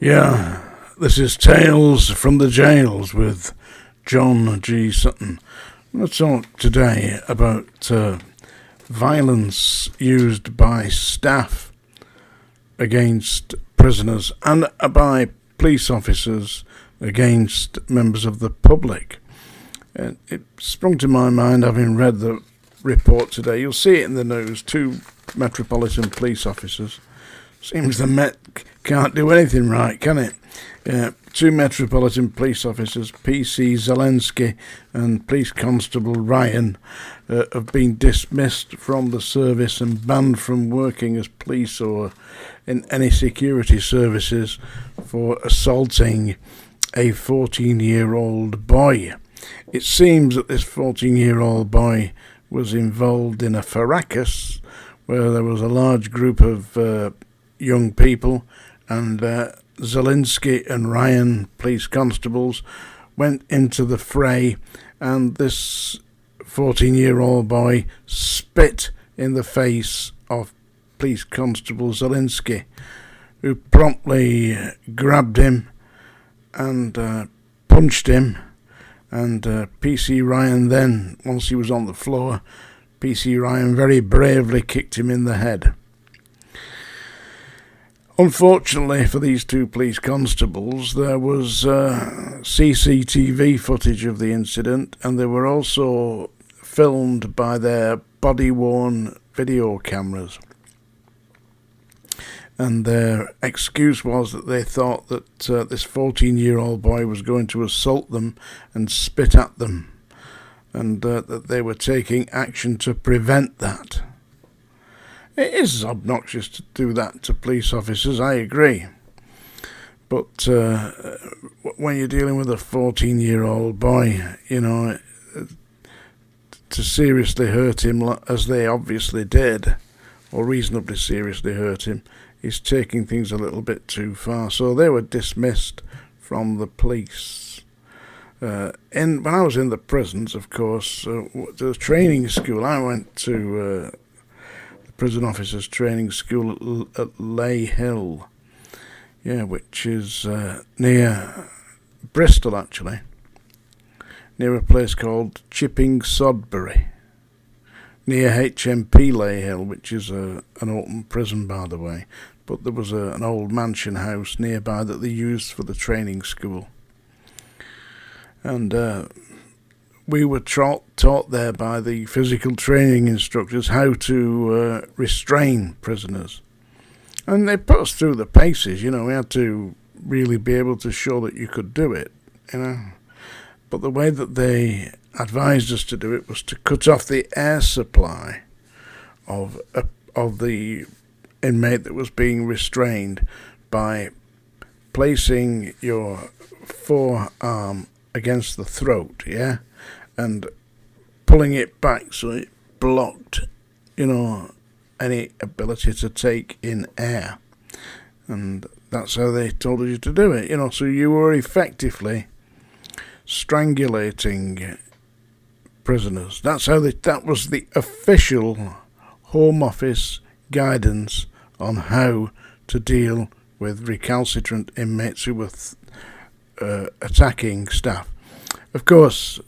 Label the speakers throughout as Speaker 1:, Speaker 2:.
Speaker 1: Yeah, this is Tales from the Jails with John G. Sutton. I'm going to talk today about violence used by staff against prisoners and by police officers against members of the public. It sprung to my mind having read the report today. You'll see it in the news. 2 Metropolitan Police officers. Seems the Met can't do anything right, can it? 2 Metropolitan Police officers, PC Zelensky and Police Constable Ryan, have been dismissed from the service and banned from working as police or in any security services for assaulting a 14-year-old boy. It seems that this 14-year-old boy was involved in a fracas where there was a large group of young people, and Zelensky and Ryan, police constables, went into the fray, and this 14-year-old boy spit in the face of police constable Zelensky, who promptly grabbed him and punched him, and PC Ryan then, once he was on the floor, PC Ryan very bravely kicked him in the head. Unfortunately for these 2 police constables, there was CCTV footage of the incident, and they were also filmed by their body-worn video cameras. And their excuse was that they thought that this 14-year-old boy was going to assault them and spit at them, and that they were taking action to prevent that. It is obnoxious to do that to police officers, I agree. But when you're dealing with a 14-year-old boy, to seriously hurt him, as they obviously did, or reasonably seriously hurt him, is taking things a little bit too far. So they were dismissed from the police. When I was in the prisons, of course, the training school, I went to prison officers training school at Lay Hill, which is near Bristol, actually, near a place called Chipping Sodbury, near HMP Lay Hill, which is an open prison, by the way, but there was an old mansion house nearby that they used for the training school, and we were taught there by the physical training instructors how to restrain prisoners. And they put us through the paces, we had to really be able to show that you could do it, But the way that they advised us to do it was to cut off the air supply of the inmate that was being restrained by placing your forearm against the throat, and pulling it back so it blocked, any ability to take in air. And that's how they told you to do it, so you were effectively strangulating prisoners. That was the official Home Office guidance on how to deal with recalcitrant inmates who were attacking staff. Of course,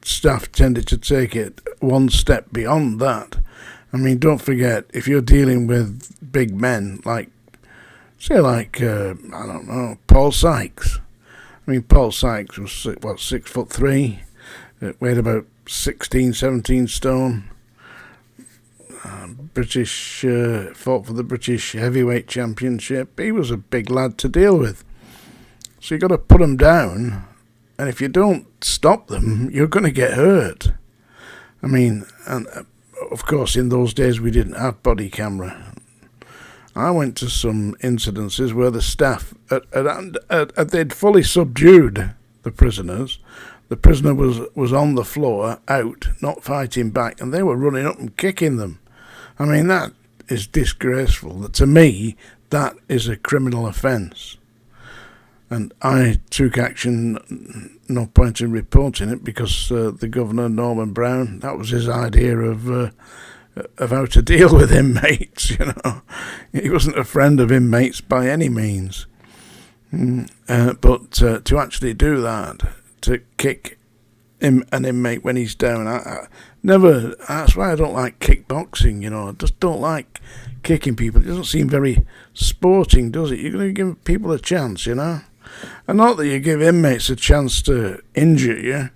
Speaker 1: staff tended to take it one step beyond that. I mean, don't forget, if you're dealing with big men like Paul Sykes. I mean, Paul Sykes was 6'3", weighed about 16, 17 stone. British, fought for the British heavyweight championship. He was a big lad to deal with. So you got to put them down, and if you don't stop them, you're going to get hurt. I mean, and of course, in those days we didn't have body camera. I went to some incidences where the staff, they'd fully subdued the prisoners. The prisoner was on the floor, out, not fighting back, and they were running up and kicking them. I mean, that is disgraceful. To me, that is a criminal offence. And I took action, no point in reporting it, because the Governor, Norman Brown, that was his idea of how to deal with inmates, He wasn't a friend of inmates by any means. But to actually do that, to kick an inmate when he's down, I never. That's why I don't like kickboxing. I just don't like kicking people. It doesn't seem very sporting, does it? You're going to give people a chance, and not that you give inmates a chance to injure you,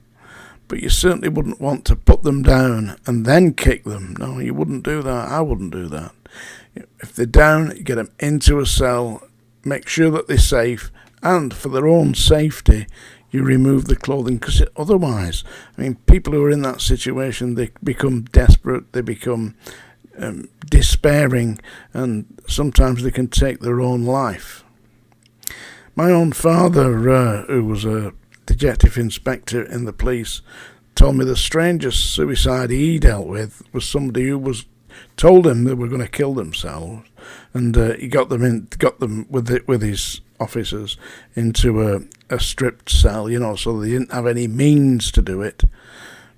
Speaker 1: but you certainly wouldn't want to put them down and then kick them. No, you wouldn't do that. I wouldn't do that. If they're down, you get them into a cell, make sure that they're safe, and for their own safety, you remove the clothing, because otherwise, people who are in that situation, they become desperate, they become despairing, and sometimes they can take their own life. My own father, who was a detective inspector in the police, told me the strangest suicide he dealt with was somebody who told him they were going to kill themselves, and he got them with his officers into a stripped cell, so they didn't have any means to do it.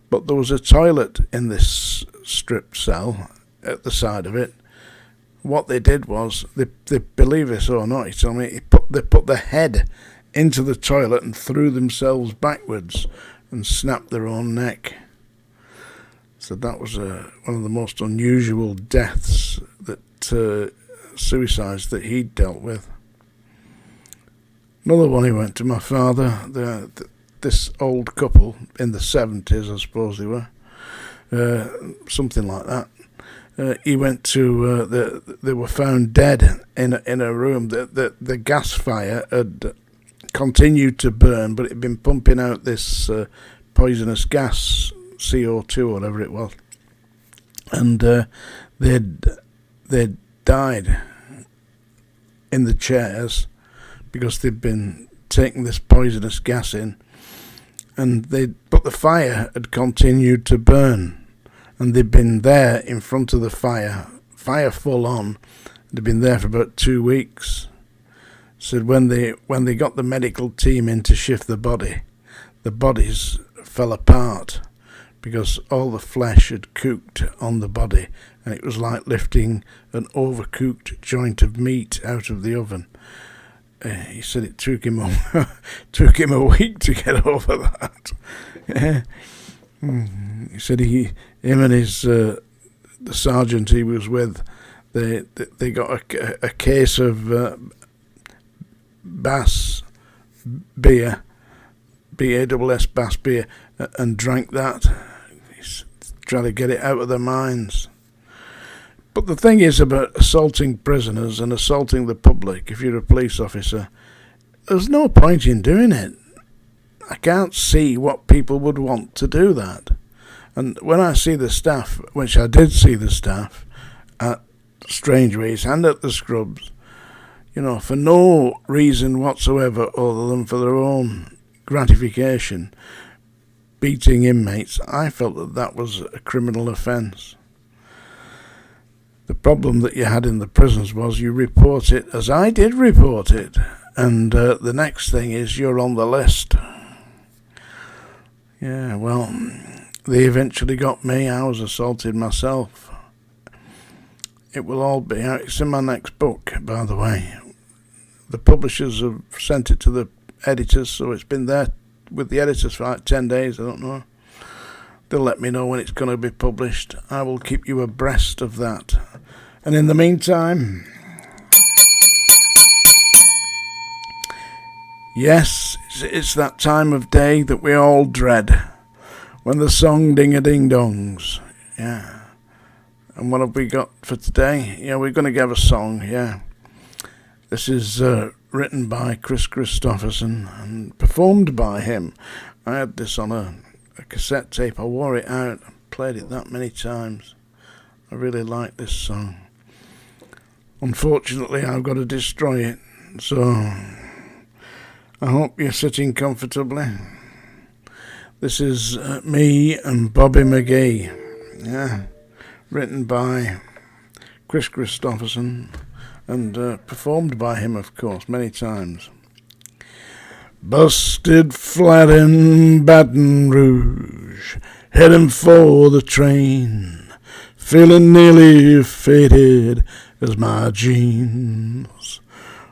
Speaker 1: But there was a toilet in this stripped cell at the side of it. What they did was, they believe this or not, he told me, they put their head into the toilet and threw themselves backwards and snapped their own neck. So that was one of the most unusual deaths, suicides that he'd dealt with. Another one, he went to my father, this old couple in the 70s, I suppose they were, something like that. He went to, they were found dead in a room. The gas fire had continued to burn, but it had been pumping out this poisonous gas, CO2 or whatever it was. And they'd died in the chairs because they'd been taking this poisonous gas in, but the fire had continued to burn, and they'd been there in front of the fire full on. They'd been there for about 2 weeks. Said when they got the medical team in to shift the bodies fell apart because all the flesh had cooked on the body, and it was like lifting an overcooked joint of meat out of the oven. He said it took him a week to get over that. He said him and the sergeant he was with, they got a case of Bass beer, BASS Bass beer, and drank that. He's trying to get it out of their minds. But the thing is about assaulting prisoners and assaulting the public, if you're a police officer, there's no point in doing it. I can't see what people would want to do that. And when I see the staff, which I did see the staff at Strangeways and at the Scrubs, for no reason whatsoever other than for their own gratification, beating inmates, I felt that was a criminal offence. The problem that you had in the prisons was you report it, as I did report it, and the next thing is you're on the list. Yeah, well, they eventually got me. I was assaulted myself. It will all be out. It's in my next book, by the way. The publishers have sent it to the editors, so it's been there with the editors for like 10 days, I don't know. They'll let me know when it's going to be published. I will keep you abreast of that. And in the meantime, yes, it's that time of day that we all dread, when the song ding-a-ding-dongs. Yeah. And what have we got for today? Yeah, we're going to give a song, yeah. This is written by Chris Christopherson and performed by him. I had this on a cassette tape. I wore it out, played it that many times. I really like this song. Unfortunately, I've got to destroy it, so I hope you're sitting comfortably. This is me and Bobby McGee. Yeah, written by Chris Christopherson and performed by him, of course, many times. Busted flat in Baton Rouge, heading for the train, feeling nearly faded as my jeans.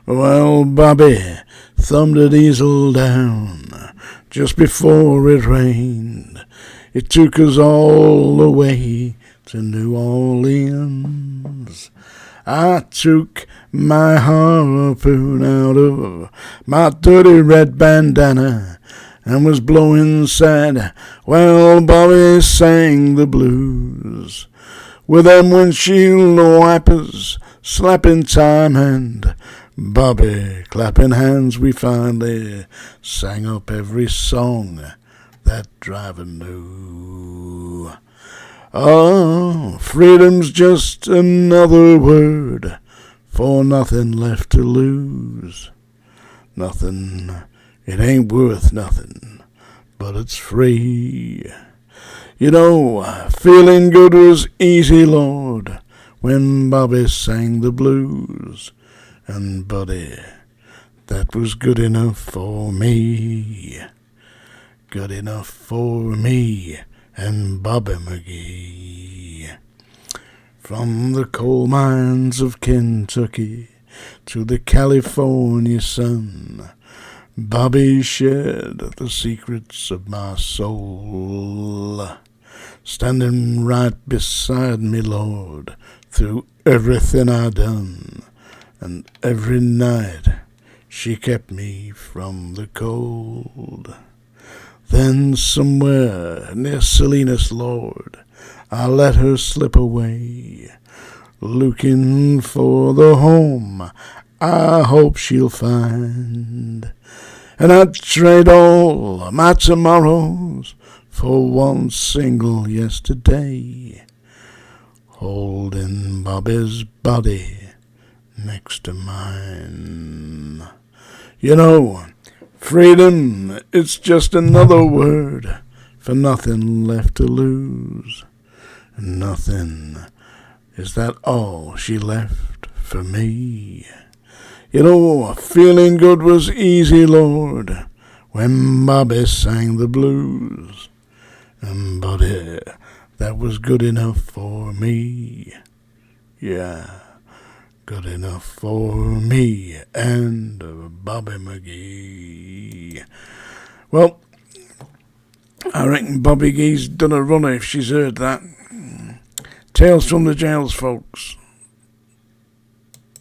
Speaker 1: Well, Bobby, thumbed a diesel down just before it rained. It took us all the way to New Orleans. I took my harpoon out of my dirty red bandana and was blowing sad while Bobby sang the blues. With them windshield wipers slapping time and Bobby clapping hands, we finally sang up every song that driver knew. Oh, freedom's just another word for nothing left to lose. Nothing, it ain't worth nothing, but it's free. You know, feeling good was easy, Lord, when Bobby sang the blues. And buddy, that was good enough for me. Good enough for me and Bobby McGee. From the coal mines of Kentucky to the California sun, Bobby shared the secrets of my soul. Standing right beside me, Lord, through everything I done. And every night she kept me from the cold. Then somewhere near Salinas, Lord, I let her slip away, looking for the home I hope she'll find. And I'd trade all my tomorrows for one single yesterday, holding Bobby's body next to mine. You know, freedom, it's just another word for nothing left to lose. Nothing, is that all she left for me? You know, feeling good was easy, Lord, when Bobby sang the blues. And buddy, that was good enough for me. Yeah. Good enough for me and Bobby McGee. Well, I reckon Bobby McGee's done a runner if she's heard that. Tales from the jails, folks.